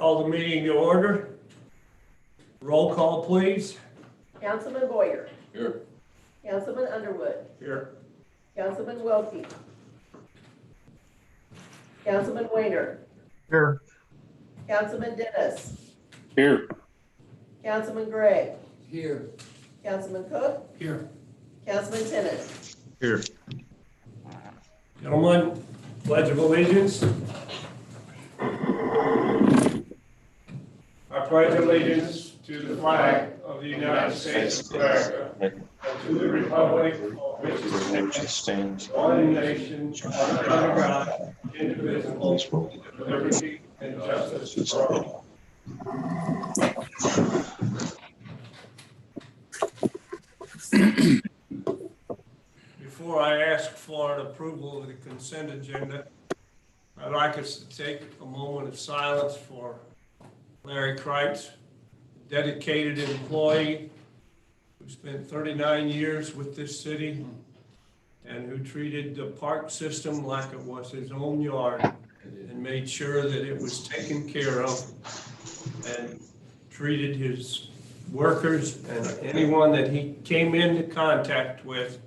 Call the meeting to order. Roll call, please. Councilman Boyer. Here. Councilman Underwood. Here. Councilman Wilkie. Councilman Weiner. Here. Councilman Dennis. Here. Councilman Gray. Here. Councilman Cook. Here. Councilman Tennant. Here. Gentlemen, pledge of allegiance. I pledge allegiance to the flag of the United States of America and to the republic for which it stands, one nation, under God, indivisible, with liberty and justice for all. Before I ask for an approval of the consent agenda, I'd like us to take a moment of silence for Larry Kreitz, a dedicated employee who spent 39 years with this city and who treated the park system like it was his own yard and made sure that it was taken care of and treated his workers and anyone that he came into contact with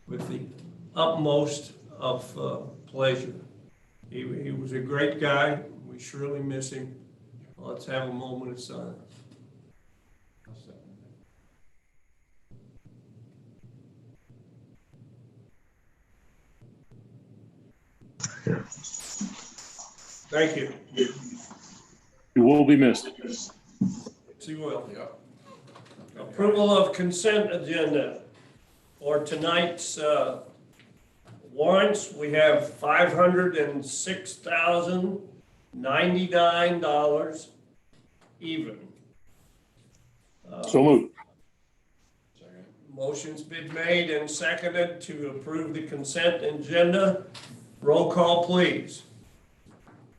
the utmost of pleasure. He was a great guy. We surely miss him. Let's have a moment of silence. Thank you. You will be missed. Yes, you will. Approval of consent agenda. For tonight's warrants, we have $506,099 even. So moved. Motion's been made and seconded to approve the consent agenda. Roll call, please.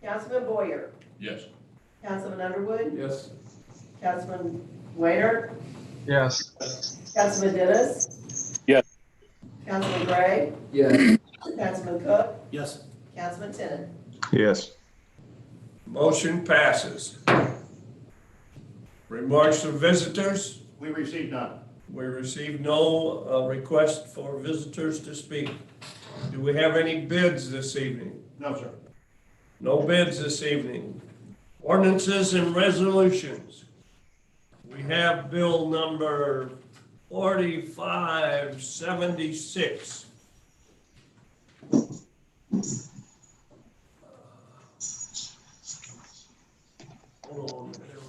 Councilman Boyer. Yes. Councilman Underwood. Yes. Councilman Weiner. Yes. Councilman Dennis. Yes. Councilman Gray. Yes. Councilman Cook. Yes. Councilman Tennant. Yes. Motion passes. Remarks of visitors. We received none. We received no request for visitors to speak. Do we have any bids this evening? No, sir. No bids this evening. Ordinances and resolutions. We have bill number 4576. Hold on, there we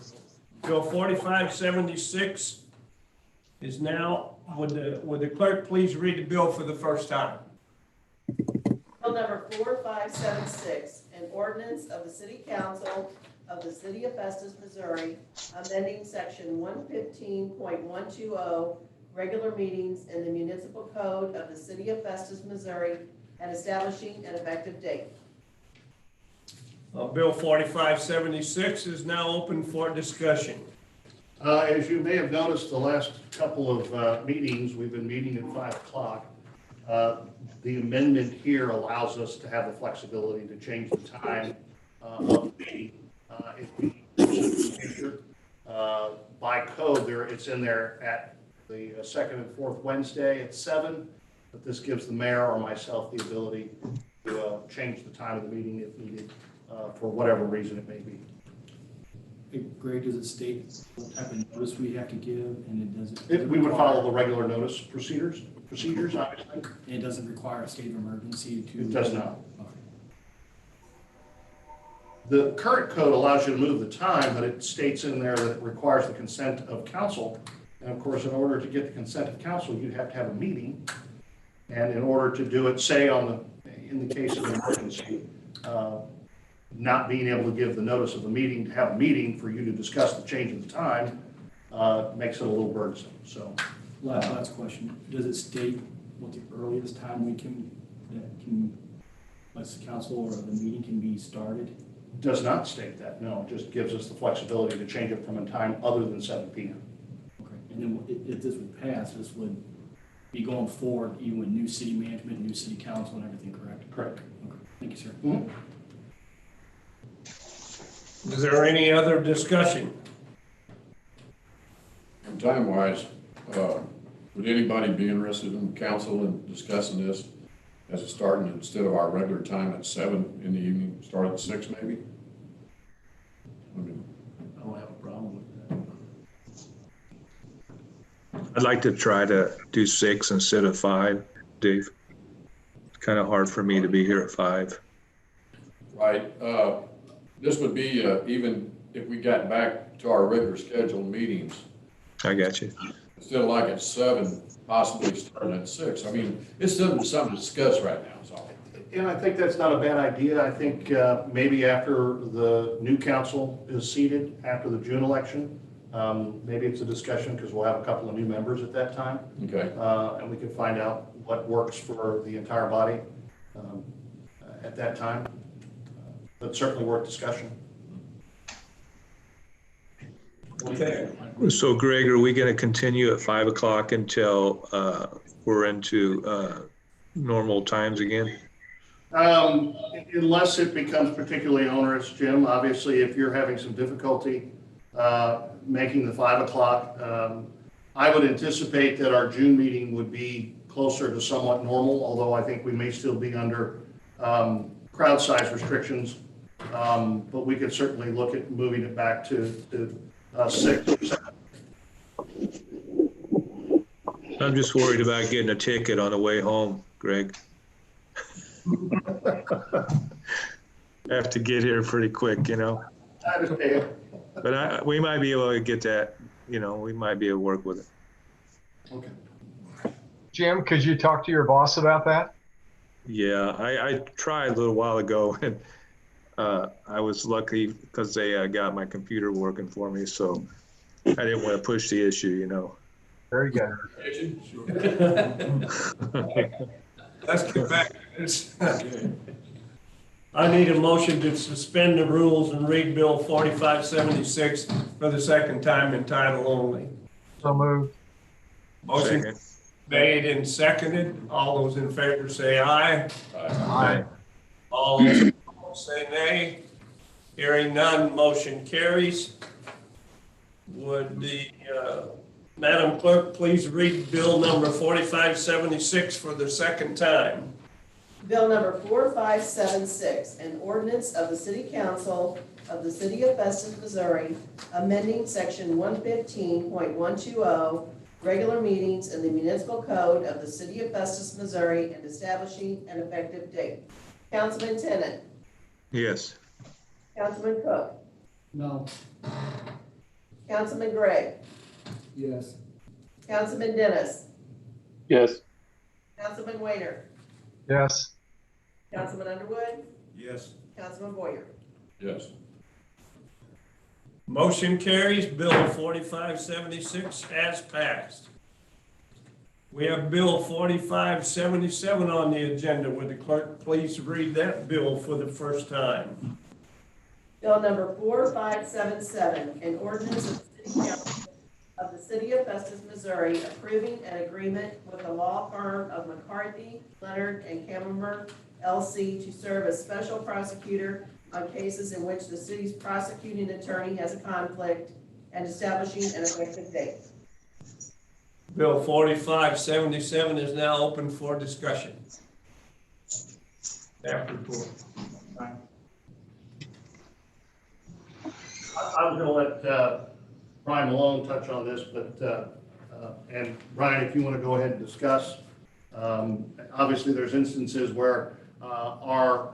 go. Bill 4576 is now, would the clerk please read the bill for the first time? Bill number 4576, an ordinance of the City Council of the City of Festus, Missouri, amending section 115.120, regular meetings in the municipal code of the City of Festus, Missouri, and establishing an effective date. Bill 4576 is now open for discussion. As you may have noticed, the last couple of meetings, we've been meeting at 5 o'clock. The amendment here allows us to have the flexibility to change the time of the meeting. If we by code, it's in there at the second and fourth Wednesday at 7, but this gives the mayor or myself the ability to change the time of the meeting if needed for whatever reason it may be. Hey, Greg, does it state what type of notice we have to give, and it doesn't? We would follow the regular notice procedures, obviously. And it doesn't require a state of emergency to? It does not. Okay. The current code allows you to move the time, but it states in there that it requires the consent of council. And of course, in order to get the consent of council, you have to have a meeting. And in order to do it, say in the case of an emergency, not being able to give the notice of the meeting, to have a meeting for you to discuss the change of the time, makes it a little burdensome, so. Last question. Does it state what the earliest time the council or the meeting can be started? Does not state that, no. It just gives us the flexibility to change it from a time other than 7 p.m. Okay. And then if this would pass, this would be going forward even with new city management, new city council and everything, correct? Correct. Okay. Thank you, sir. Mm-hmm. Is there any other discussion? And time-wise, would anybody be interested in council in discussing this as a starting instead of our regular time at 7 in the evening, start at 6 maybe? I mean, I don't have a problem with that. I'd like to try to do 6 instead of 5, Dave. It's kind of hard for me to be here at 5. right, this would be, even if we got back to our regular scheduled meetings, I got you. instead of like at 7, possibly starting at 6. I mean, it's something to discuss right now, so. And I think that's not a bad idea. I think maybe after the new council is seated, after the June election, maybe it's a discussion because we'll have a couple of new members at that time. Okay. And we can find out what works for the entire body at that time. But certainly worth discussion. Okay. So Greg, are we going to continue at 5 o'clock until we're into normal times again? Unless it becomes particularly onerous, Jim. Obviously, if you're having some difficulty making the 5 o'clock, I would anticipate that our June meeting would be closer to somewhat normal, although I think we may still be under crowd size restrictions. But we could certainly look at moving it back to 6 or 7. I'm just worried about getting a ticket on the way home, Greg. I have to get here pretty quick, you know. I understand. But we might be able to get that, you know, we might be able to work with it. Okay. Jim, could you talk to your boss about that? Yeah, I tried a little while ago, and I was lucky because they got my computer working for me, so I didn't want to push the issue, you know. Very good. Let's get back to this. I need a motion to suspend the rules and read Bill 4576 for the second time in title only. So moved. Motion Second. made and seconded. All those in favor say aye. Aye. All those opposed say nay. Hearing none, motion carries. Would the Madam Clerk please read Bill number 4576 for the second time? Bill number 4576, an ordinance of the City Council of the City of Festus, Missouri, amending section 115.120, regular meetings in the municipal code of the City of Festus, Missouri, and establishing an effective date. Councilman Tennant, Yes. Councilman Cook, No. Councilman Gray, Yes. Councilman Dennis, Yes. Councilman Weiner, Yes. Councilman Underwood, Yes. Councilman Boyer. Yes. Motion carries. Bill 4576 has passed. We have Bill 4577 on the agenda. Would the clerk please read that bill for the first time? Bill number 4577, an ordinance of the City Council of the City of Festus, Missouri, approving an agreement with the law firm of McCarthy, Leonard, and Kammermer, LC, to serve as special prosecutor on cases in which the city's prosecuting attorney has a conflict and establishing an effective date. Bill 4577 is now open for discussion. Staff report. I was going to let Brian Malone touch on this, but, and Brian, if you want to go ahead and discuss, obviously there's instances where our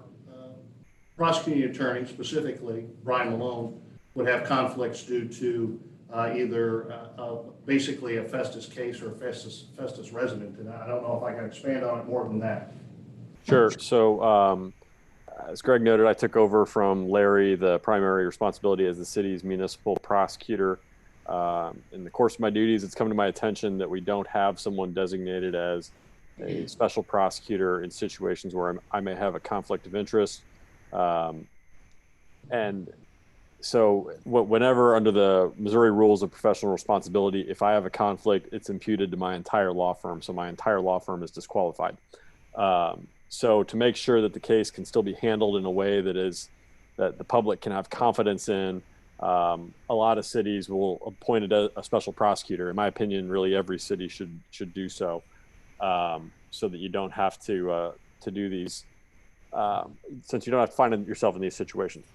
prosecuting attorney, specifically Brian Malone, would have conflicts due to either basically a Festus case or a Festus resident. And I don't know if I can expand on it more than that. Sure. So, as Greg noted, I took over from Larry the primary responsibility as the city's municipal prosecutor. In the course of my duties, it's come to my attention that we don't have someone designated as a special prosecutor in situations where I may have a conflict of interest. And so whenever under the Missouri rules of professional responsibility, if I have a conflict, it's imputed to my entire law firm. So my entire law firm is disqualified. So to make sure that the case can still be handled in a way that is that the public can have confidence in. A lot of cities will appoint a special prosecutor. In my opinion, really every city should do so, so that you don't have to do these, since you don't have to find yourself in these situations.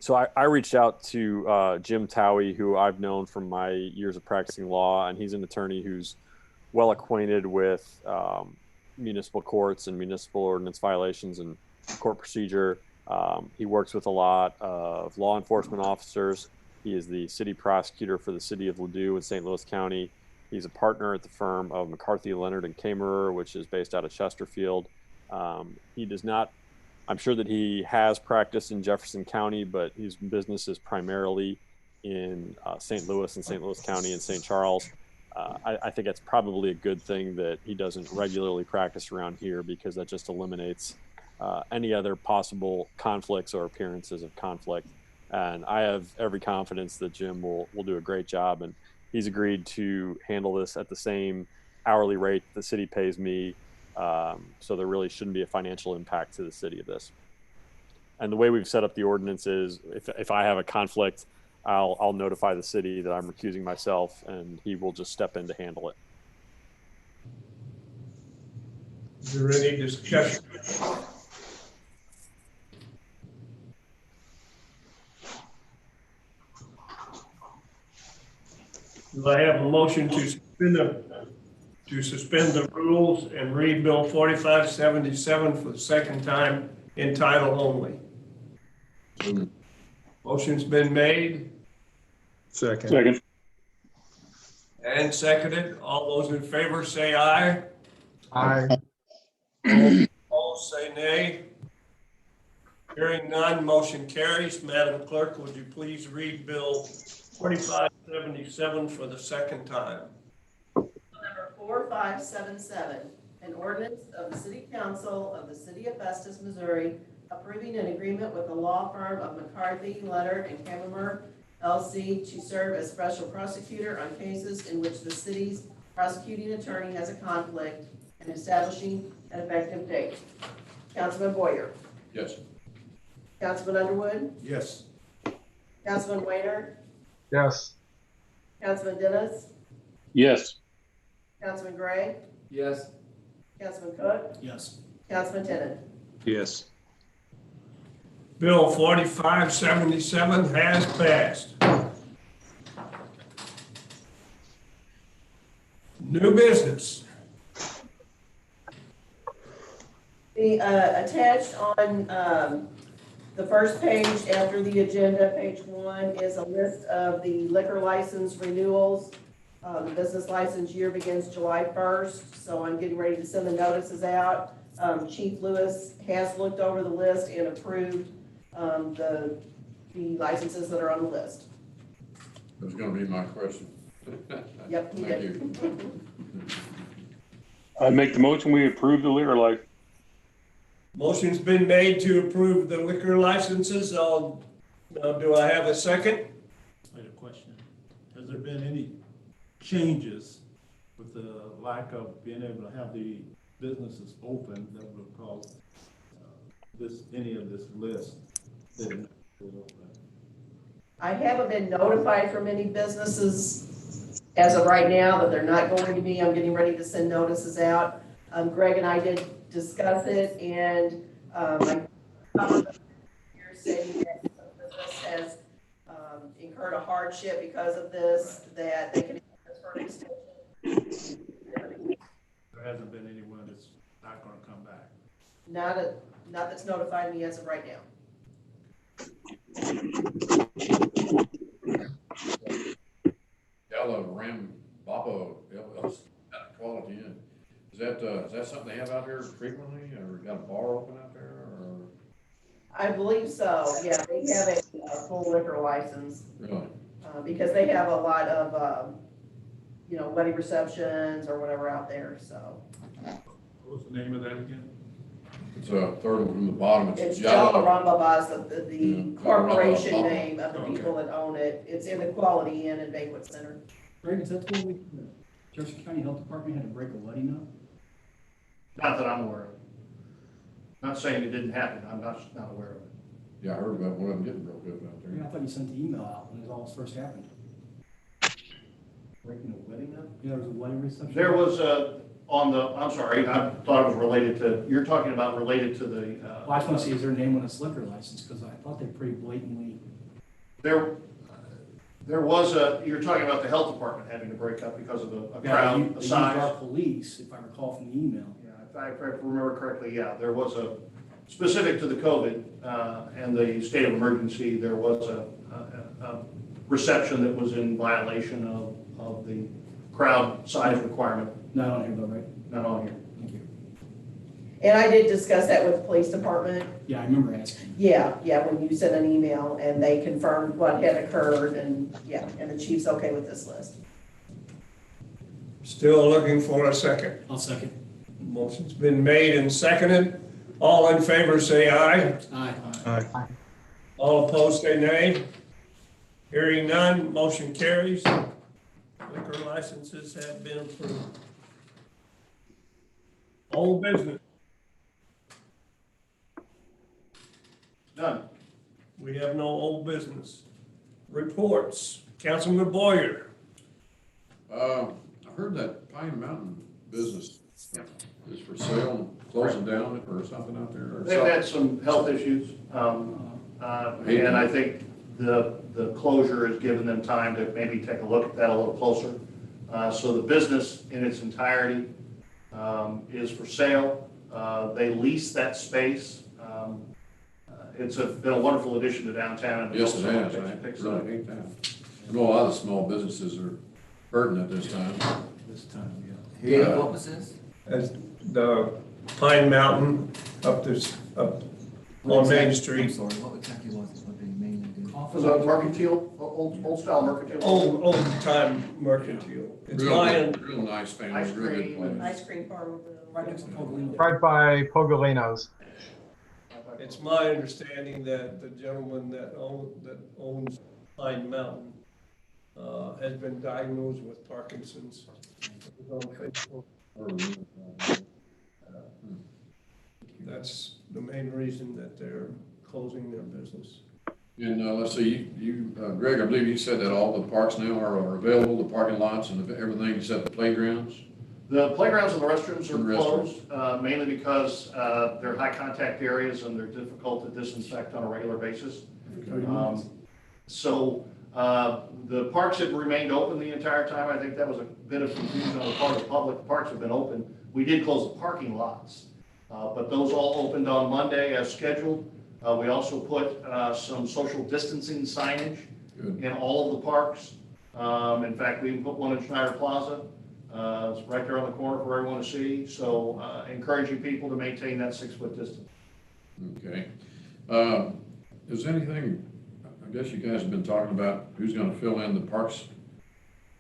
So I reached out to Jim Towie, who I've known from my years of practicing law, and he's an attorney who's well acquainted with municipal courts and municipal ordinance violations and court procedure. He works with a lot of law enforcement officers. He is the city prosecutor for the city of Ladue in St. Louis County. He's a partner at the firm of McCarthy, Leonard, and Kamerer, which is based out of Chesterfield. He does not, I'm sure that he has practiced in Jefferson County, but his business is primarily in St. Louis and St. Louis County and St. Charles. I think it's probably a good thing that he doesn't regularly practice around here, because that just eliminates any other possible conflicts or appearances of conflict. And I have every confidence that Jim will do a great job, and he's agreed to handle this at the same hourly rate the city pays me. So there really shouldn't be a financial impact to the city of this. And the way we've set up the ordinance is if I have a conflict, I'll notify the city that I'm recusing myself, and he will just step in to handle it. Is there any discussion? Do I have a motion to suspend the rules and read Bill 4577 for the second time in title only? Motion's been made Second. and seconded. All those in favor say aye. Aye. Opposed, say nay. Hearing none, motion carries. Madam Clerk, would you please read Bill 4577 for the second time? Number 4577, an ordinance of the City Council of the City of Festus, Missouri, approving an agreement with the law firm of McCarthy, Leonard, and Kamerer, LC, to serve as special prosecutor on cases in which the city's prosecuting attorney has a conflict, and establishing an effective date. Councilman Boyer. Yes. Councilman Underwood. Yes. Councilman Weiner. Yes. Councilman Dennis. Yes. Councilman Gray. Yes. Councilman Cook. Yes. Councilman Tenen. Yes. Bill 4577 has passed. New business. The attached on the first page after the agenda, page 1, is a list of the liquor license renewals. The business license year begins July 1st, so I'm getting ready to send the notices out. Chief Lewis has looked over the list and approved the licenses that are on the list. That was gonna be my question. Yep, he Thank did. you. I make the motion, we approve the liquor license. Motion's been made to approve the liquor licenses. Now, do I have a second? I had a question. Has there been any changes with the lack of being able to have the businesses open that would have caused any of this list that was open? I haven't been notified from any businesses as of right now that they're not going to be. I'm getting ready to send notices out. Greg and I did discuss it, and I covered here saying that some business has incurred a hardship because of this, that they can ask for an extension. There hasn't been anyone that's not gonna come back. Not that's notified me as of right now. Ella Ram Babo, Quality Inn. Is that something they have out here frequently, or got a bar open out there, or? I believe so, yeah, they have a full liquor license, Really? because they have a lot of, wedding receptions or whatever out there, so. What was the name of that again? It's a third one from the bottom. It's Jala. Jalarambabas, the corporation Jalarambaba. name of the people that own it. It's in the Quality Inn and Banquet Center. Greg, is that the one the Jefferson County Health Department had to break a wedding up? Not that I'm aware of. Not saying it didn't happen, I'm not aware of it. Yeah, I heard about one of them getting broke up out Yeah, I there. thought you sent the email out when it all first happened. Breaking a wedding up? Yeah, there was a wedding reception. There was I'm sorry, I thought it was related to, you're talking about related to the. Well, I just want to see, is their name on its liquor license, because I thought they pretty blatantly, There was you're talking about the health department having to break up because of a yeah, crowd, they a used our size. police, if I recall from the email. Yeah, if I remember correctly, yeah, there was specific to the COVID and the state of emergency, there was a reception that was in violation of the crowd size requirement, Not on here though, right? not on here. Thank you. And I did discuss that with the police department. Yeah, I remember asking. Yeah, when you sent an email and they confirmed what had occurred and, yeah, and the chief's okay with this list. Still looking for a second. I'll second. Motion's been made and seconded. All in favor, say aye. Aye. All opposed, say nay. Hearing none, motion carries. Liquor licenses have been approved. Old business, Done. we have no old business. Reports, Councilman Boyer. I heard that Pine Mountain business is for sale, closing down or something out there. or They've something. had some health issues, and I think the closure has given them time to maybe take a look at that a little closer. So the business in its entirety is for sale. They lease that space. It's been a wonderful addition to downtown. And Yes, it has. I Picks up. really hate that. I know a lot of small businesses are hurting at this time. This time, yeah. Yeah. What was this? As the Pine Mountain up on Main I'm Street. sorry, what exactly was it, what they mainly do? It was a mercantile, old style mercantile. Old time mercantile. It's Real nice family, Ice real good cream place. and Ice cream farm. Right next to Pogalino. Right by Pogolino's. It's my understanding that the gentleman that owns Pine Mountain has been diagnosed with Parkinson's. It was on Facebook. That's the main reason that they're closing their business. And let's see, Greg, I believe you said that all the parks now are available, the parking lots and everything, except the playgrounds? The playgrounds and the restrooms And are restrooms. closed, mainly because they're high contact areas and they're difficult to disinfect on a regular basis. So the parks have remained open the entire time. I think that was a bit of confusion on the part of the public. The parks have been open. We did close the parking lots, but those all opened on Monday as scheduled. We also put some social distancing signage Good. in all of the parks. In fact, we even put one in Schneider Plaza. It's right there on the corner for everyone to see. So encouraging people to maintain that 6-foot distance. Okay. Is anything, I guess you guys have been talking about who's gonna fill in the parks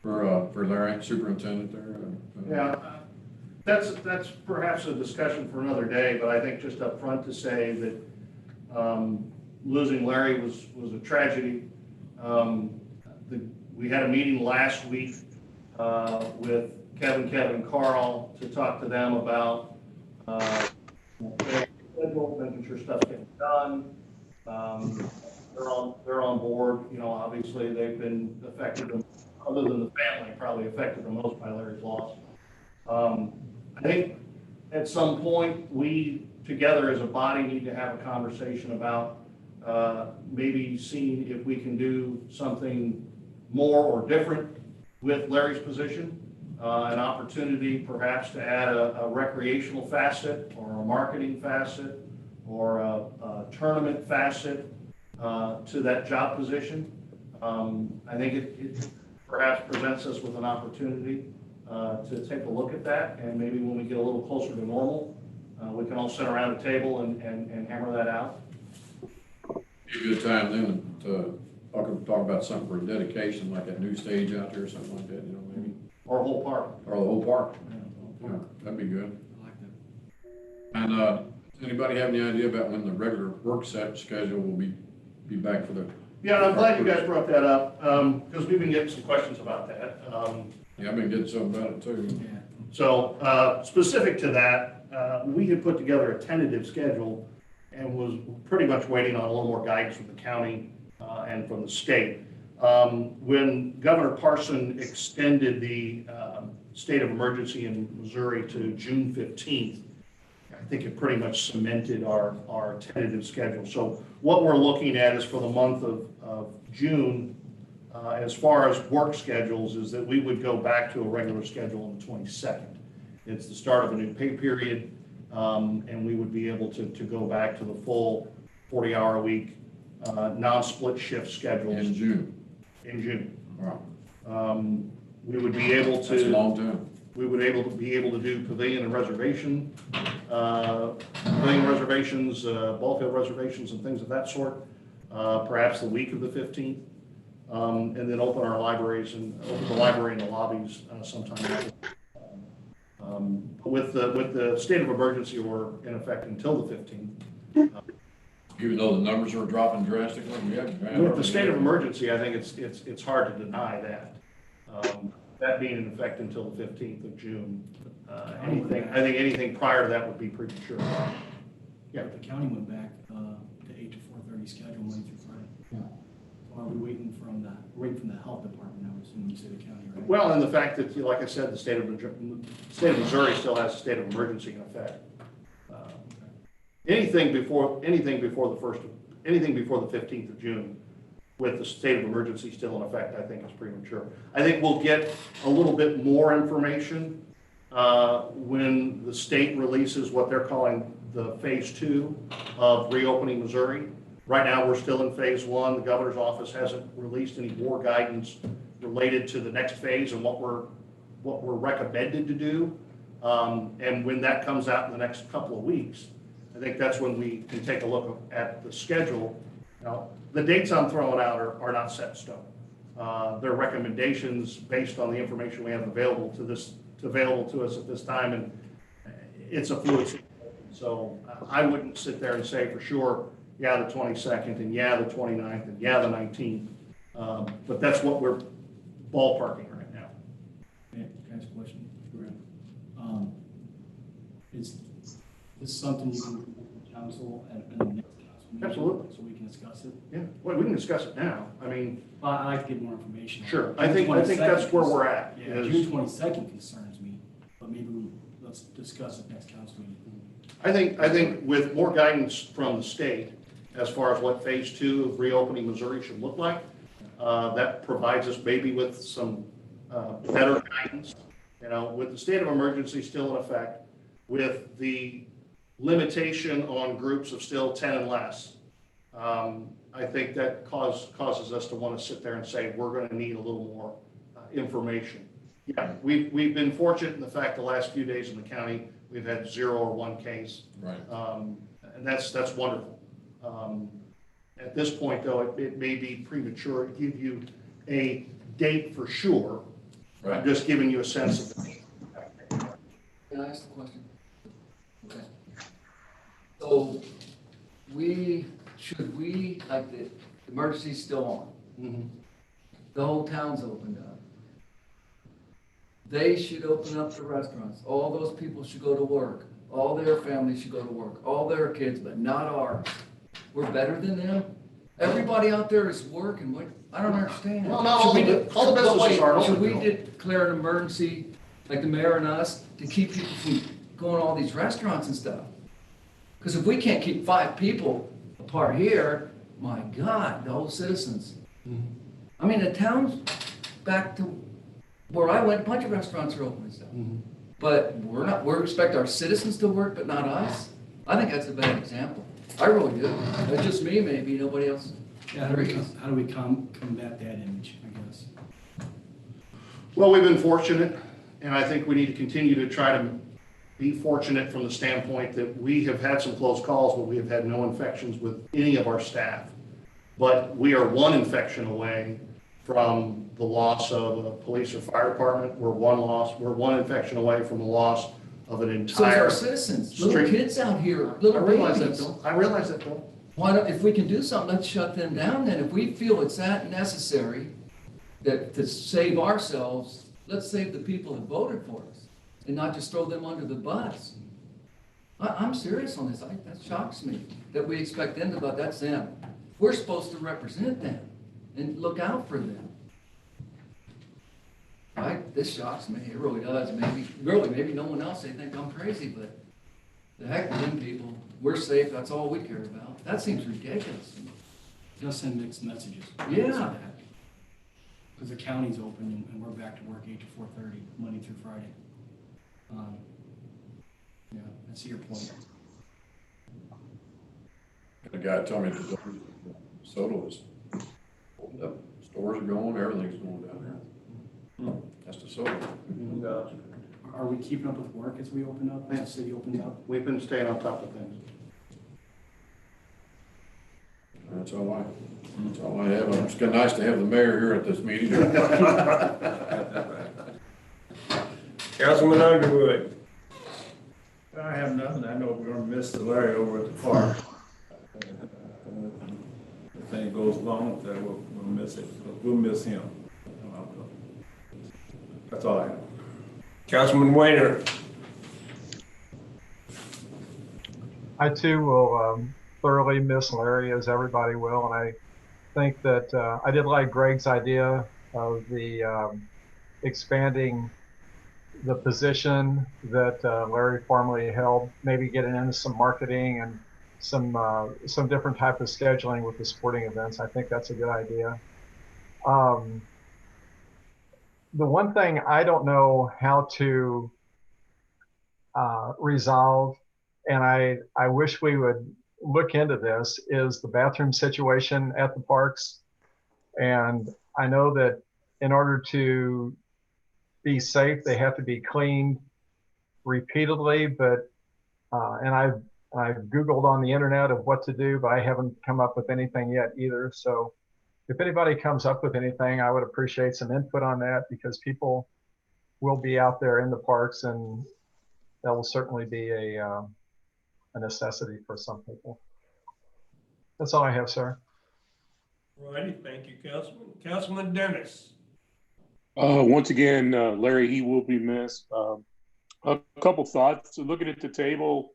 for Larry, superintendent there? Yeah, that's perhaps a discussion for another day, but I think just up front to say that losing Larry was a tragedy. We had a meeting last week with Kevin, Carl, to talk to them about schedule, making sure stuff's getting done. They're on board. You know, obviously they've been affected, other than the family, probably affected the most by Larry's loss. I think at some point, we together as a body need to have a conversation about maybe seeing if we can do something more or different with Larry's position. An opportunity perhaps to add a recreational facet or a marketing facet or a tournament facet to that job position. I think it perhaps presents us with an opportunity to take a look at that, and maybe when we get a little closer to normal, we can all sit around a table and hammer that out. Be a good time then to talk about something for dedication, like that new stage out there or something like that, you know, maybe, Or a whole park. or the whole park. Yeah, that'd be good. I like that. And does anybody have any idea about when the regular work schedule will be back for the? Yeah, and I'm glad you guys brought that up, because we've been getting some questions about that. Yeah, I've been getting some about it too. Yeah. So specific to that, we had put together a tentative schedule, and was pretty much waiting on a little more guidance from the county and from the state. When Governor Parson extended the state of emergency in Missouri to June 15th, I think it pretty much cemented our tentative schedule. So what we're looking at is for the month of June, as far as work schedules, is that we would go back to a regular schedule on the 22nd. It's the start of a new pay period, and we would be able to go back to the full 40-hour-a-week, non-split shift schedules. In June. In June. Wow. We would be able to. That's a long time. We would be able to do pavilion and reservation, pavilion reservations, ball field reservations and things of that sort, perhaps the week of the 15th. And then open our libraries and open the library and the lobbies sometime after. With the state of emergency, we're in effect until the 15th. Even though the numbers are dropping drastically, yeah. With the state of emergency, I think it's hard to deny that. That being in effect until the 15th of June. I think anything prior to that would be premature. Yeah. The county went back to 8 to 4:30 schedule Monday through Friday. Yeah. So are we waiting from the health department, I would assume you say the county, right? Well, and the fact that, like I said, the state of Missouri still has a state of emergency in effect. Anything before the 15th of June, with the state of emergency still in effect, I think is premature. I think we'll get a little bit more information when the state releases what they're calling the phase 2 of reopening Missouri. Right now, we're still in phase 1. The governor's office hasn't released any more guidance related to the next phase and what we're recommended to do. And when that comes out in the next couple of weeks, I think that's when we can take a look at the schedule. Now, the dates I'm throwing out are not set in stone. They're recommendations based on the information we have available to us at this time, and it's a fluid situation. So I wouldn't sit there and say for sure, yeah, the 22nd, and yeah, the 29th, and yeah, the 19th. But that's what we're ballparking right now. Can I ask a question? Is this something you can do with the council and the next council meeting? Absolutely. So we can discuss it? Yeah, well, we can discuss it now. I mean, Well, I'd like to get more information. sure. I think that's where we're at. Yeah, is- June 22nd concerns me, but maybe let's discuss it next council meeting. I think with more guidance from the state as far as what phase 2 of reopening Missouri should look like, that provides us maybe with some better guidance. You know, with the state of emergency still in effect, with the limitation on groups of still 10 and less, I think that causes us to want to sit there and say, we're going to need a little more information. Yeah, we've been fortunate in the fact the last few days in the county, we've had 0 or 1 case. Right. And that's wonderful. At this point, though, it may be premature to give you a date for sure. Right. I'm just giving you a sense of it. Can I ask a question? Okay. So, should we, like the emergency's still on, the whole town's opened up. They should open up the restaurants. All those people should go to work. All their families should go to work. All their kids, but not ours. We're better than them? Everybody out there is working. What? I don't understand. Well, not all the businesses aren't open. Should we declare an emergency, like the mayor and us, to keep people from going to all these restaurants and stuff? Because if we can't keep 5 people apart here, my God, the whole citizens. I mean, the town's back to where I went, a bunch of restaurants are open and stuff. But we expect our citizens to work, but not us. I think that's a bad example. I really do. That's just me, maybe, nobody else. Yeah, how do we combat that image, I guess? Well, we've been fortunate, and I think we need to continue to try to be fortunate from the standpoint that we have had some close calls, but we have had no infections with any of our staff. But we are 1 infection away from the loss of a police or fire department. We're 1 infection away from the loss of an entire. So our citizens, little kids out here, little I realize that, babies. Bill. I realize that, Bill. Why don't, if we can do something, let's shut them down then. If we feel it's that necessary that to save ourselves, let's save the people that voted for us and not just throw them under the bus. I'm serious on this. That shocks me that we expect them to, but that's them. We're supposed to represent them and look out for them. Right? This shocks me. It really does. Maybe no one else, they think I'm crazy, but the heck with them people. We're safe. That's all we care about. That seems ridiculous. Just send mixed messages. Yeah. Because the county's open and we're back to work 8 to 4:30, Monday through Friday. Yeah, I see your point. The guy told me that soda was opened up, stores are going, everything's going down there. That's the soda. Are we keeping up with work as we open up, as the city opens up? We've been staying on top of things. That's all I have. It's kind of nice to have the mayor here at this meeting. Councilman Underwood. I have nothing. I know we're gonna miss Larry over at the park. If thing goes long, then we'll miss it. We'll miss him. That's all I have. Councilman Weiner. I too will thoroughly miss Larry, as everybody will, and I think that I did like Greg's idea of the expanding the position that Larry formerly held, maybe getting into some marketing and some different type of scheduling with the sporting events. I think that's a good idea. The one thing I don't know how to resolve, and I wish we would look into this, is the bathroom situation at the parks. And I know that in order to be safe, they have to be cleaned repeatedly, but and I've Googled on the internet of what to do, but I haven't come up with anything yet either. So if anybody comes up with anything, I would appreciate some input on that, because people will be out there in the parks, and that will certainly be a necessity for some people. That's all I have, sir. All righty, thank you, Councilman. Councilman Dennis. Once again, Larry, he will be missed. A couple thoughts. So looking at the table,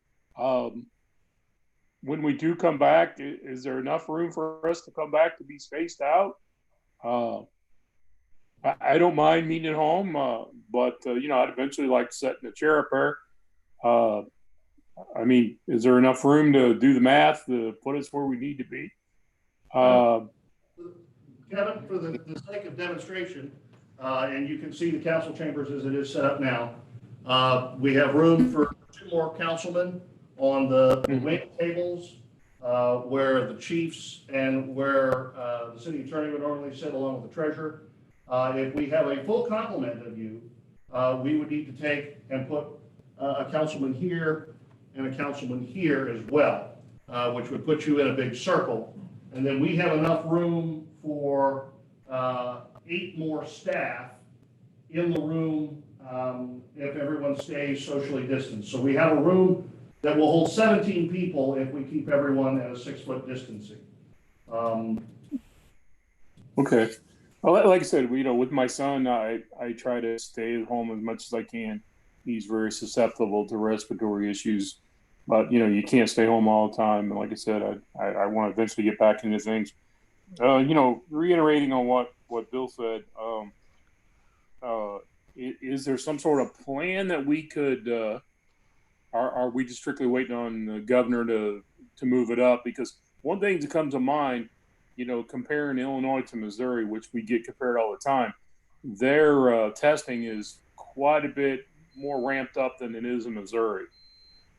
when we do come back, is there enough room for us to come back to be spaced out? I don't mind meeting at home, but I'd eventually like to sit in a chair up there. I mean, is there enough room to do the math to put us where we need to be? Kevin, for the sake of demonstration, and you can see the council chambers as it is set up now, we have room for 2 more councilmen on the wing tables, where the chiefs and where the city attorney would normally sit along with the treasurer. If we have a full complement of you, we would need to take and put a councilman here and a councilman here as well, which would put you in a big circle. And then we have enough room for 8 more staff in the room if everyone stays socially distanced. So we have a room that will hold 17 people if we keep everyone at a 6-foot distancing. Okay. Well, like I said, with my son, I try to stay at home as much as I can. He's very susceptible to respiratory issues, but you can't stay home all the time. And like I said, I want to eventually get back into things. Reiterating on what Bill said, is there some sort of plan that we could? Are we just strictly waiting on the governor to move it up? Because one thing that comes to mind, comparing Illinois to Missouri, which we get compared all the time, their testing is quite a bit more ramped up than it is in Missouri.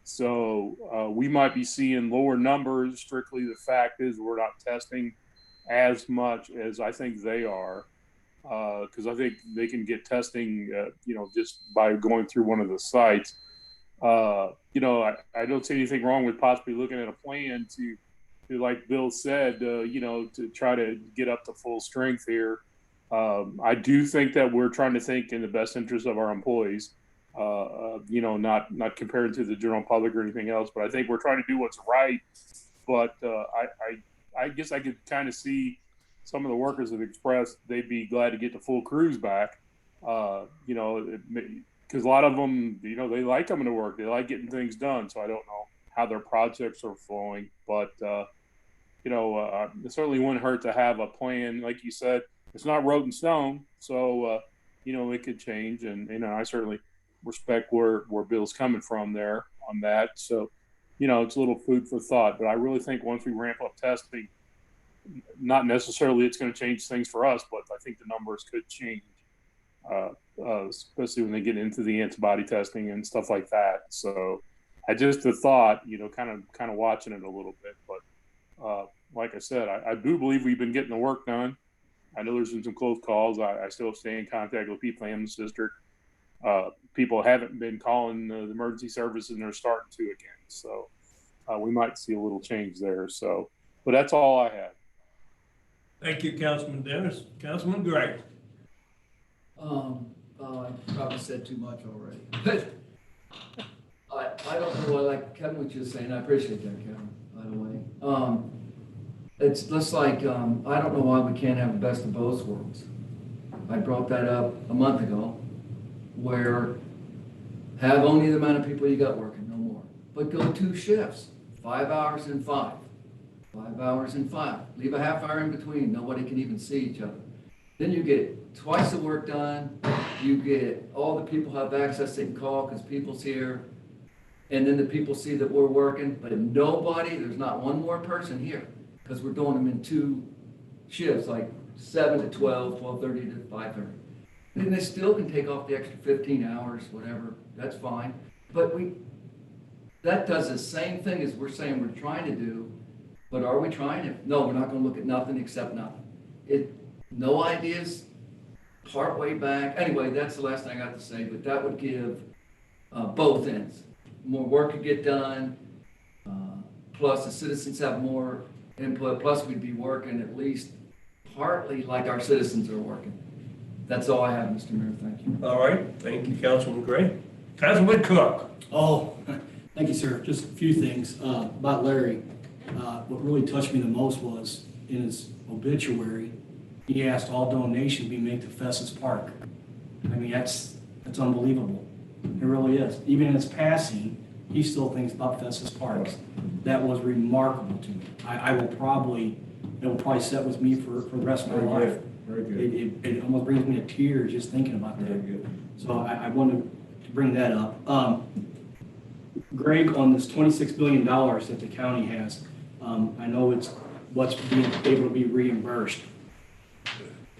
So we might be seeing lower numbers. Strictly, the fact is we're not testing as much as I think they are, because I think they can get testing, just by going through one of the sites. I don't see anything wrong with possibly looking at a plan to like Bill said, to try to get up to full strength here. I do think that we're trying to think in the best interest of our employees, not compared to the general public or anything else, but I think we're trying to do what's right. But I guess I could kind of see some of the workers have expressed they'd be glad to get the full crews back. because a lot of them, you know, they like coming to work. They like getting things done. So I don't know how their projects are flowing, but you know, it certainly wouldn't hurt to have a plan. Like you said, it's not wrote in stone, so you know, it could change. And you know, I certainly respect where Bill's coming from there on that. So, you know, it's a little food for thought. But I really think once we ramp up testing, not necessarily it's going to change things for us, but I think the numbers could change, especially when they get into the antibody testing and stuff like that. So, I just a thought, you know, kind of watching it a little bit, but like I said, I do believe we've been getting the work done. I know there's been some close calls. I still stay in contact with people in the district. People haven't been calling the emergency services, and they're starting to again. So we might see a little change there. So, but that's all I had. Thank you, Councilman Dennis. Councilman Gray. I probably said too much already, but I don't know, like Kevin was just saying, I appreciate that, Kevin, by the way. It's just like, I don't know why we can't have the best of both worlds. I brought that up a month ago, where have only the amount of people you got working, no more. But go 2 shifts, 5 hours and 5, 5 hours and 5. Leave a half hour in between, nobody can even see each other. Then you get twice the work done, you get all the people have access, they can call because people's here. And then the people see that we're working, but nobody, there's not one more person here, because we're doing them in 2 shifts, like 7 to 12, 12:30 to 5:30. And they still can take off the extra 15 hours, whatever, that's fine. But that does the same thing as we're saying we're trying to do, but are we trying it? No, we're not gonna look at nothing except nothing. No ideas, part way back. Anyway, that's the last thing I got to say, but that would give both ends. More work could get done, plus the citizens have more input, plus we'd be working at least partly like our citizens are working. That's all I have, Mr. Mayor, thank you. All right, thank you, Councilman Gray. Councilman Cook. Oh, thank you, sir. Just a few things about Larry. What really touched me the most was in his obituary, he asked all donations be made to Festus Park. I mean, that's unbelievable. It really is. Even in his passing, he still thinks about Festus Parks. That was remarkable to me. It will probably sit with me for the rest of my life. Very good. It almost brings me to tears just thinking about that. Very good. So I wanted to bring that up. Greg, on this $26 billion that the county has, I know it's what's being able to be reimbursed.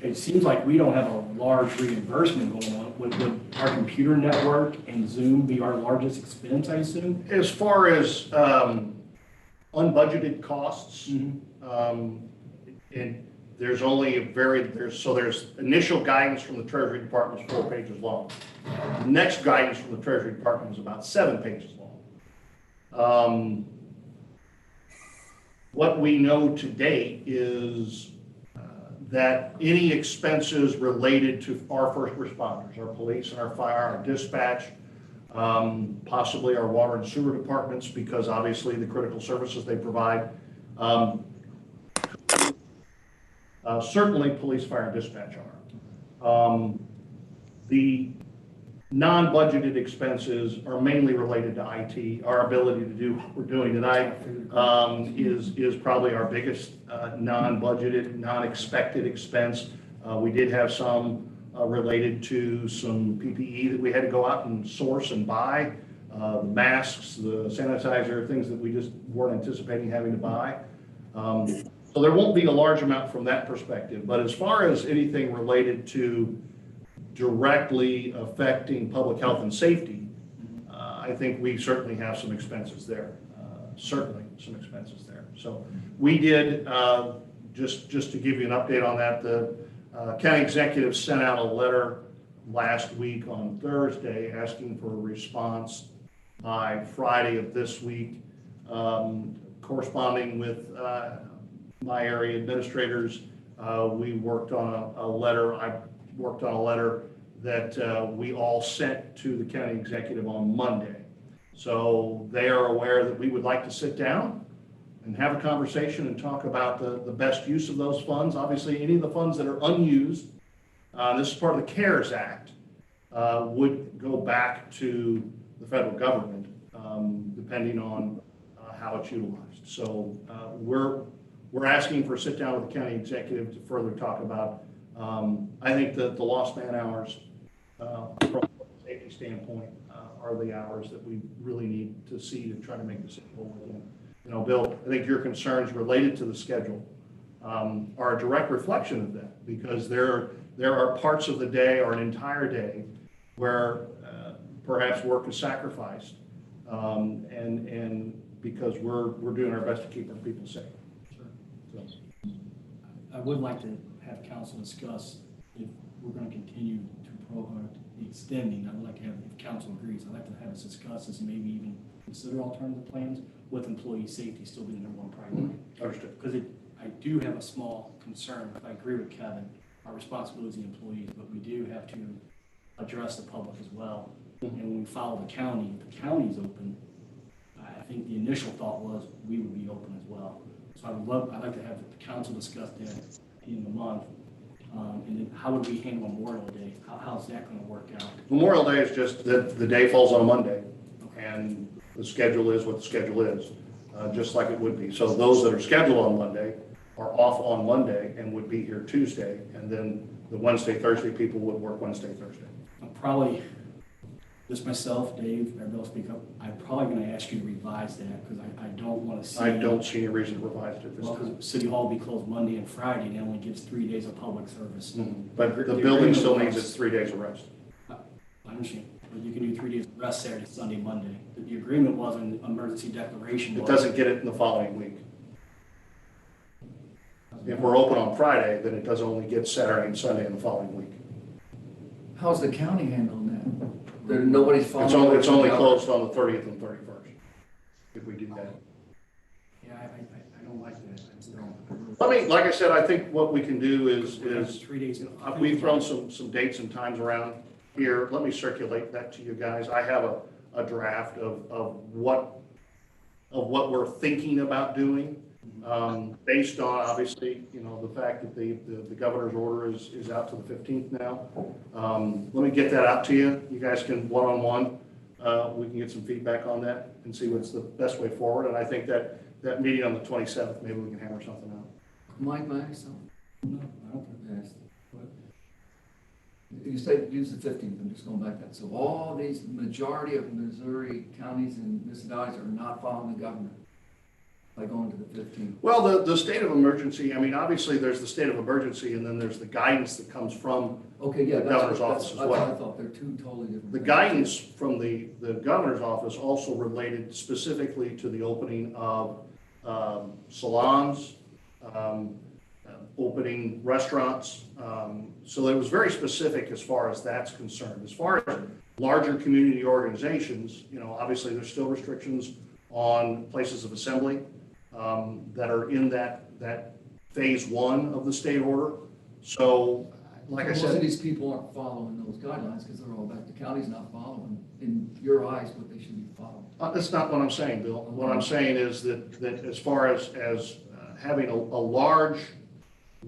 It seems like we don't have a large reimbursement going on. Would our computer network and Zoom be our largest expense, I assume? As far as unbudgeted costs, and there's only there's initial guidance from the Treasury Department is 4 pages long. The next guidance from the Treasury Department is about 7 pages long. What we know to date is that any expenses related to our first responders, our police and our fire, our dispatch, possibly our water and sewer departments, because obviously the critical services they provide, certainly police, fire, and dispatch are. The non-budgeted expenses are mainly related to IT. Our ability to do what we're doing tonight is probably our biggest non-budgeted, non-expected expense. We did have some related to some PPE that we had to go out and source and buy, the masks, the sanitizer, things that we just weren't anticipating having to buy. So there won't be a large amount from that perspective. But as far as anything related to directly affecting public health and safety, I think we certainly have some expenses there. Certainly some expenses there. So we did, just to give you an update on that, the county executive sent out a letter last week on Thursday asking for a response by Friday of this week, corresponding with my area administrators. We worked on a letter. I worked on a letter that we all sent to the county executive on Monday. So they are aware that we would like to sit down and have a conversation and talk about the best use of those funds. Obviously, any of the funds that are unused, this is part of the CARES Act. would go back to the federal government, depending on how it's utilized. So we're asking for a sit down with the county executive to further talk about. I think that the lost man hours, from a safety standpoint, are the hours that we really need to see to try to make this whole again. You know, Bill, I think your concerns related to the schedule are a direct reflection of that, because there are parts of the day or an entire day where perhaps work is sacrificed, and because we're doing our best to keep our people safe. So. I would like to have council discuss if we're going to continue to the extending. I would like to have, if council agrees, I'd like to have us discuss this and maybe even consider alternative plans with employee safety still being the number one priority. Understood. Because I do have a small concern. I agree with Kevin. Our responsibility is the employees, but we do have to address the public as well. And when we follow the county, if the county's open, I think the initial thought was we would be open as well. So I'd like to have the council discuss that in the month. And then how would we handle Memorial Day? How's that going to work out? Memorial Day is just that the day falls on a Monday, and the schedule is what the schedule is, just like it would be. So those that are scheduled on Monday are off on Monday and would be here Tuesday, and then the Wednesday, Thursday people would work Wednesday, Thursday. I'm probably, just myself, Dave, everybody else speak up, I'm probably going to ask you to revise that because I don't want to see. I don't see any reason to revise it at this Well, time. because City Hall will be closed Monday and Friday, and it only gives 3 days of public service. But the building still needs its 3 days of rest. I understand, but you can do 3 days of rest Saturday, Sunday, Monday. The agreement was an emergency declaration. It doesn't get it in the following week. If we're open on Friday, then it does only get Saturday and Sunday in the following week. How's the county handling that? Nobody's following? It's only closed on the 30th and 31st, if we do that. Yeah, I don't like that. I just don't. Let me, like I said, I think what we can do is 3 days. we've thrown some dates and times around here. Let me circulate that to you guys. I have a draft of what we're thinking about doing, based on, obviously, you know, the fact that the governor's order is out to the 15th now. Let me get that out to you. You guys can one-on-one, we can get some feedback on that and see what's the best way forward. And I think that meeting on the 27th, maybe we can hammer something out. Mike, may I ask something? No, I don't think Yes. You say use the 15th, I'm just going back to that. So all these, majority of Missouri counties and municipalities are not following the governor by going to the 15th. Well, the state of emergency, I mean, obviously there's the state of emergency and then there's the guidance that comes from Okay, yeah, the governor's office as well. I thought they're two totally different. The things. guidance from the governor's office also related specifically to the opening of salons, opening restaurants. So it was very specific as far as that's concerned. As far as larger community organizations, you know, obviously there's still restrictions on places of assembly that are in that phase one of the state order. So, like I Most of said, these people aren't following those guidelines because they're all back. The county's not following, in your eyes, what they should be following. that's not what I'm saying, Bill. What I'm saying is that as far as having a large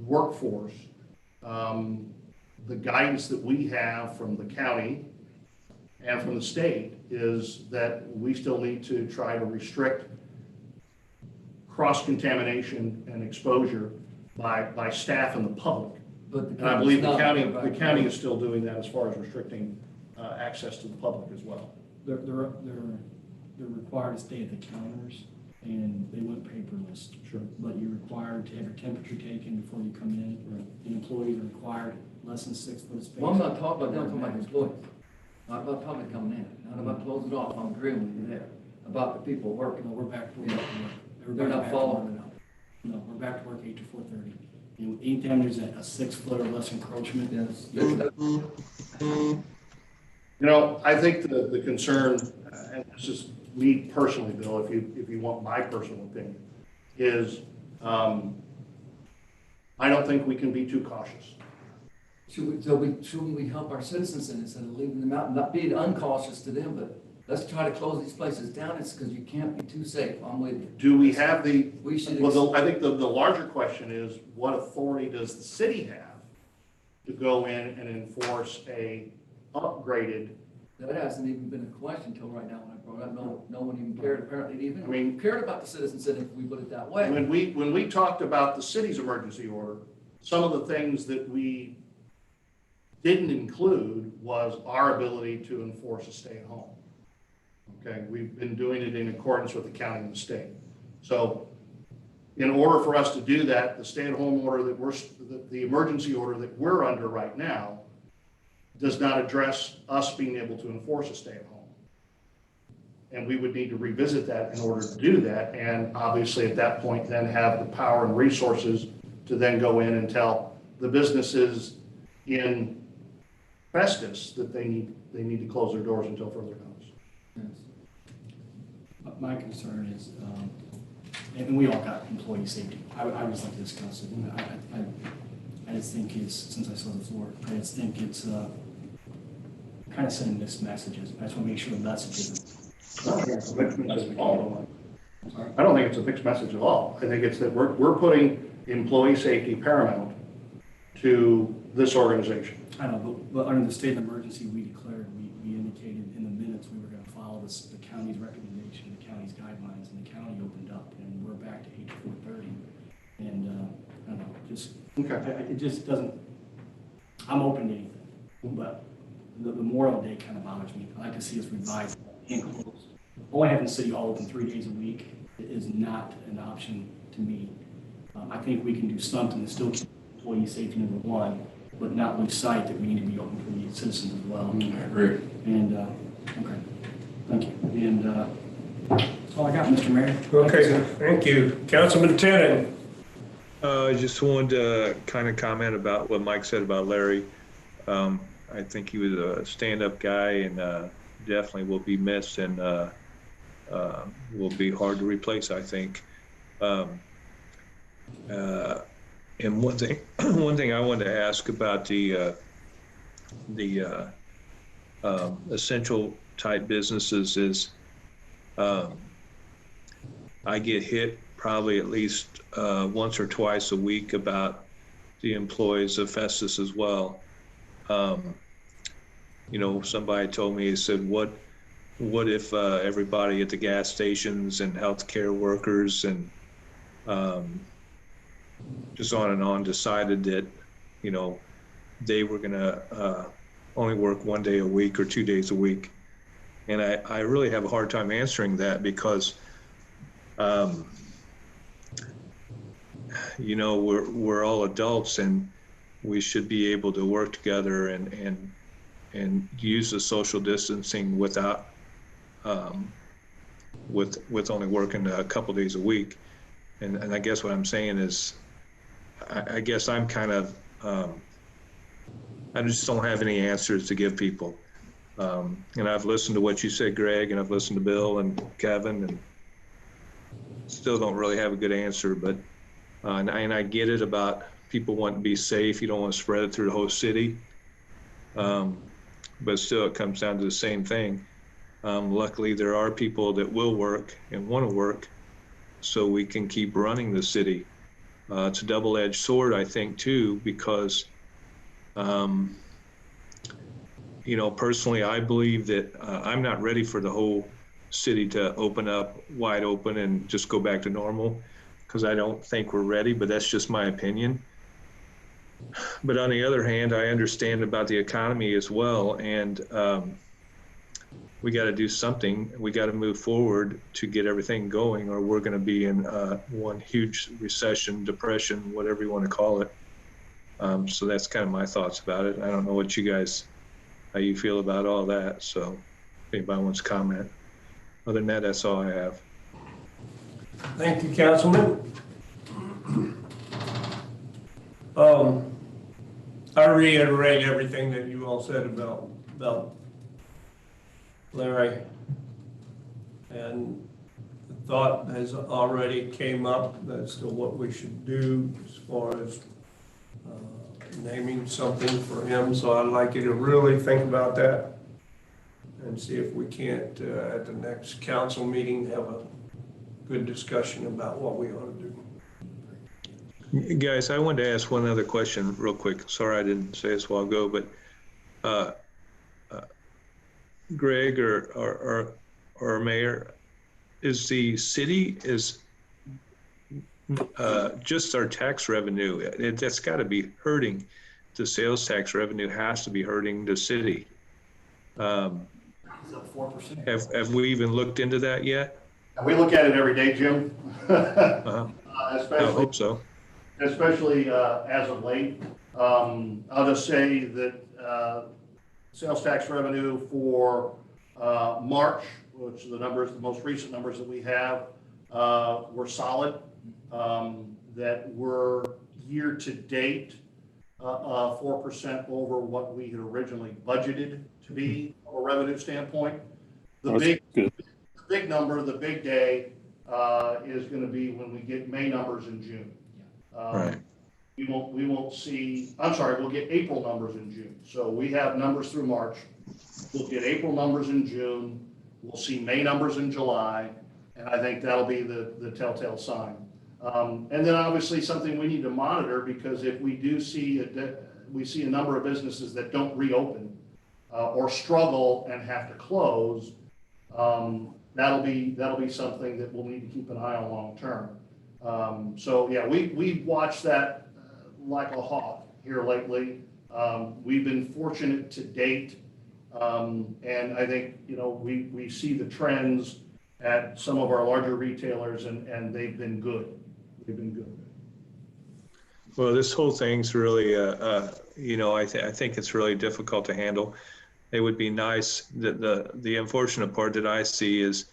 workforce, the guidance that we have from the county and from the state is that we still need to try to restrict cross-contamination and exposure by staff and the public. But the And I believe the county's not. county is still doing that as far as restricting access to the public as well. They're required to stay at the counters, and they went paperless. Sure. But you're required to have your temperature taken before you come in. Right. The employees are required less than 6 foot of space. Well, I'm not talking about, I'm talking about employees, not about public coming in, not about closing it off, I'm agreeing with you there, about the people working. No, we're back to work. They're not following it up. No, we're back to work 8 to 4:30. You know, anytime there's a 6 foot or less encroachment, Yes. You know, I think the concern, and this is me personally, Bill, if you want my personal opinion, is I don't think we can be too cautious. Shouldn't we help our citizens in instead of leaving them out, not being uncautious to them, but let's try to close these places down, it's because you can't be too safe, I'm with you. Do we have the, We should. well, I think the larger question is, what authority does the city have to go in and enforce a upgraded. That hasn't even been a question till right now when I brought it up. No one even cared, apparently, I even mean- cared about the citizens, if we put it that way. When we talked about the city's emergency order, some of the things that we didn't include was our ability to enforce a stay at home. Okay, we've been doing it in accordance with the county and the state. So in order for us to do that, the stay at home order the emergency order that we're under right now does not address us being able to enforce a stay at home. And we would need to revisit that in order to do that. And obviously at that point, then have the power and resources to then go in and tell the businesses in Festus that they need to close their doors until further notice. Yes. My concern is, and we all got employee safety. I would just like to discuss it. And I just think it's, since I saw the floor, I just think it's kind of sending mixed messages. I just want to make sure the message isn't. I don't think it's a mixed message at all. I don't think it's a mixed message at all. I think it's that we're putting employee safety paramount to this organization. I don't know, but under the state of emergency we declared, we indicated in the minutes we were going to follow the county's recommendation, the county's guidelines, and the county opened up, and we're back to H430. And I don't know, just Okay. it just doesn't. I'm open to anything, but the Memorial Day kind of bothers me. I like to see us revise and close. Only having City Hall open 3 days a week is not an option to me. I think we can do something to still keep employee safety number one, but not lose sight that we need to be open for the citizens as well. I agree. And, okay, thank you. And that's all I got, Mr. Mayor. Okay, thank you. Councilman Tenen. I just wanted to kind of comment about what Mike said about Larry. I think he was a stand-up guy and definitely will be missed and will be hard to replace, I think. And one thing I wanted to ask about the essential type businesses is I get hit probably at least once or twice a week about the employees of Festus as well. You know, somebody told me, he said, what if everybody at the gas stations and healthcare workers and just on and on decided that, you know, they were gonna only work 1 day a week or 2 days a week. And I really have a hard time answering that because, you know, we're all adults and we should be able to work together and use the social distancing without, with only working a couple days a week. And I guess what I'm saying is, I guess I'm kind of, I just don't have any answers to give people. And I've listened to what you said, Greg, and I've listened to Bill and Kevin, and still don't really have a good answer. But and I get it about people wanting to be safe. You don't want to spread it through the whole city. But still, it comes down to the same thing. Luckily, there are people that will work and want to work, so we can keep running the city. It's a double-edged sword, I think, too, because, you know, personally, I believe that I'm not ready for the whole city to open up wide open and just go back to normal, because I don't think we're ready, but that's just my opinion. But on the other hand, I understand about the economy as well, and we got to do something. We got to move forward to get everything going, or we're going to be in one huge recession, depression, whatever you want to call it. So that's kind of my thoughts about it. I don't know what you guys, how you feel about all that. So if anybody wants to comment. Other than that, that's all I have. Thank you, Councilman. I reiterate everything that you all said about Larry. And the thought has already came up as to what we should do as far as naming something for him. So I'd like you to really think about that and see if we can't, at the next council meeting, have a good discussion about what we ought to do. Guys, I wanted to ask one other question real quick. Sorry I didn't say this a while ago, but Greg or Mayor, is the city just our tax revenue? That's got to be hurting. The sales tax revenue has to be hurting the city. It's up 4%. Have we even looked into that yet? We look at it every day, Jim. I Especially, hope so. especially as of late. I'll just say that sales tax revenue for March, which are the most recent numbers that we have, were solid. That were year to date 4% over what we had originally budgeted to be from a revenue standpoint. The big number, the big day is going to be when we get May numbers in June. Right. We won't see, I'm sorry, we'll get April numbers in June. So we have numbers through March. We'll get April numbers in June. We'll see May numbers in July. And I think that'll be the telltale sign. And then obviously something we need to monitor, because if we do see a number of businesses that don't reopen or struggle and have to close, that'll be something that we'll need to keep an eye on long term. So yeah, we've watched that like a hawk here lately. We've been fortunate to date, and I think we see the trends at some of our larger retailers, and they've been good. They've been good. Well, this whole thing's really, I think it's really difficult to handle. It would be nice that the unfortunate part that I see is,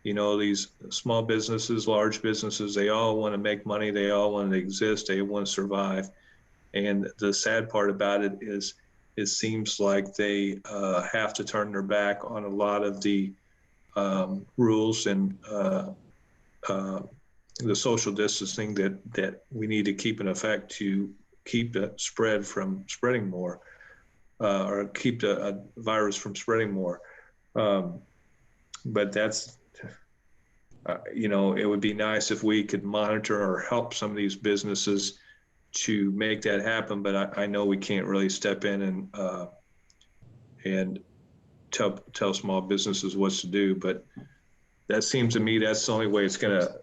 these small businesses, large businesses, they all want to make money. They all want to exist. They want to survive. And the sad part about it is it seems like they have to turn their back on a lot of the rules and the social distancing that we need to keep in effect to keep the spread from spreading more, or keep the virus from spreading more. But that's, it would be nice if we could monitor or help some of these businesses to make that happen. But I know we can't really step in and tell small businesses what to do. But that seems to me that's the only way it's going to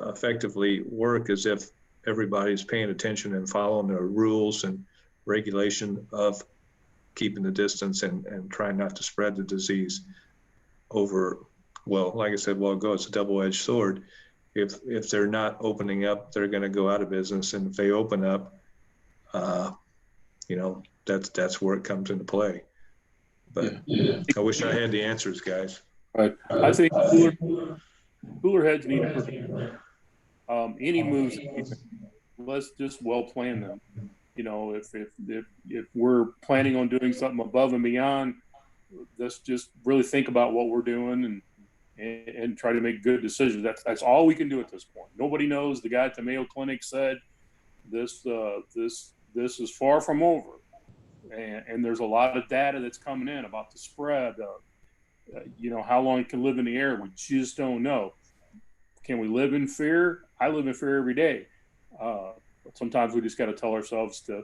effectively work, is if everybody's paying attention and following the rules and regulation of keeping the distance and trying not to spread the disease over. Well, like I said, it's a double-edged sword. If they're not opening up, they're going to go out of business, and if they open up, that's where it comes into play. But I wish I had the answers, guys. Right. I think cooler heads need to prepare. Any moves, let's just well plan them. If we're planning on doing something above and beyond, let's just really think about what we're doing and try to make good decisions. That's all we can do at this point. Nobody knows. The guy at the Mayo Clinic said this is far from over, and there's a lot of data that's coming in about the spread. How long it can live in the air. We just don't know. Can we live in fear? I live in fear every day. But sometimes we just got to tell ourselves to,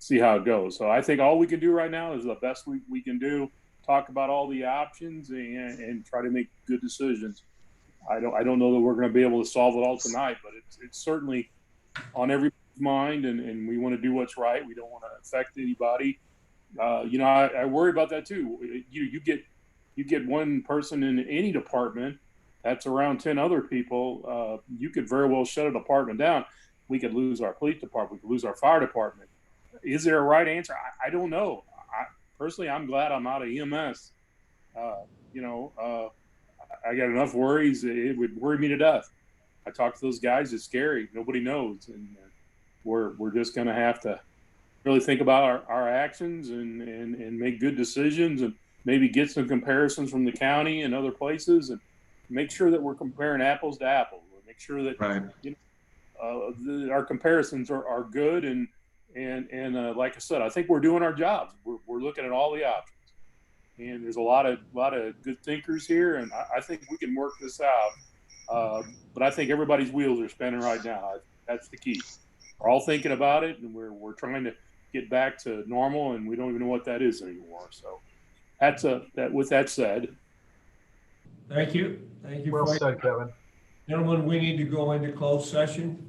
see how it goes. So I think all we can do right now is the best we can do. Talk about all the options and try to make good decisions. I don't know that we're going to be able to solve it all tonight, but it's certainly on everybody's mind, and we want to do what's right. We don't want to affect anybody. I worry about that too. You get one person in any department that's around 10 other people. You could very well shut a department down. We could lose our police department. We could lose our fire department. Is there a right answer? I don't know. Personally, I'm glad I'm out of EMS. I got enough worries. It would worry me to death. I talk to those guys. It's scary. Nobody knows. And we're just going to have to really think about our actions and make good decisions, and maybe get some comparisons from the county and other places, and make sure that we're comparing apples to apples. Make sure that our comparisons are good. And like I said, I think we're doing our jobs. We're looking at all the options, and there's a lot of good thinkers here, and I think we can work this out. But I think everybody's wheels are spinning right now. That's the key. We're all thinking about it, and we're trying to get back to normal, and we don't even know what that is anymore. So With that said, Thank you. Thank you. Well for said, Kevin. Gentlemen, we need to go into closed session.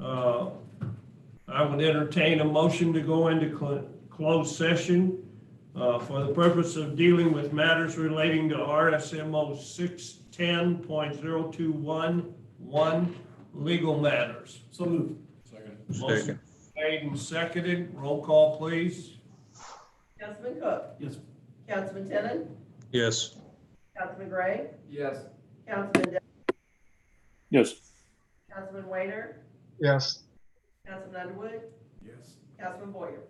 I would entertain a motion to go into closed session for the purpose of dealing with matters relating to RSMO 610.0211, legal matters. So moved. Second. Motion made and seconded. Roll call, please. Councilman Cook? Yes. Councilman Tenen? Yes. Councilman Gray? Yes. Councilman yes. Councilman Wainer? Yes. Councilman Underwood? Yes. Councilman Boyer?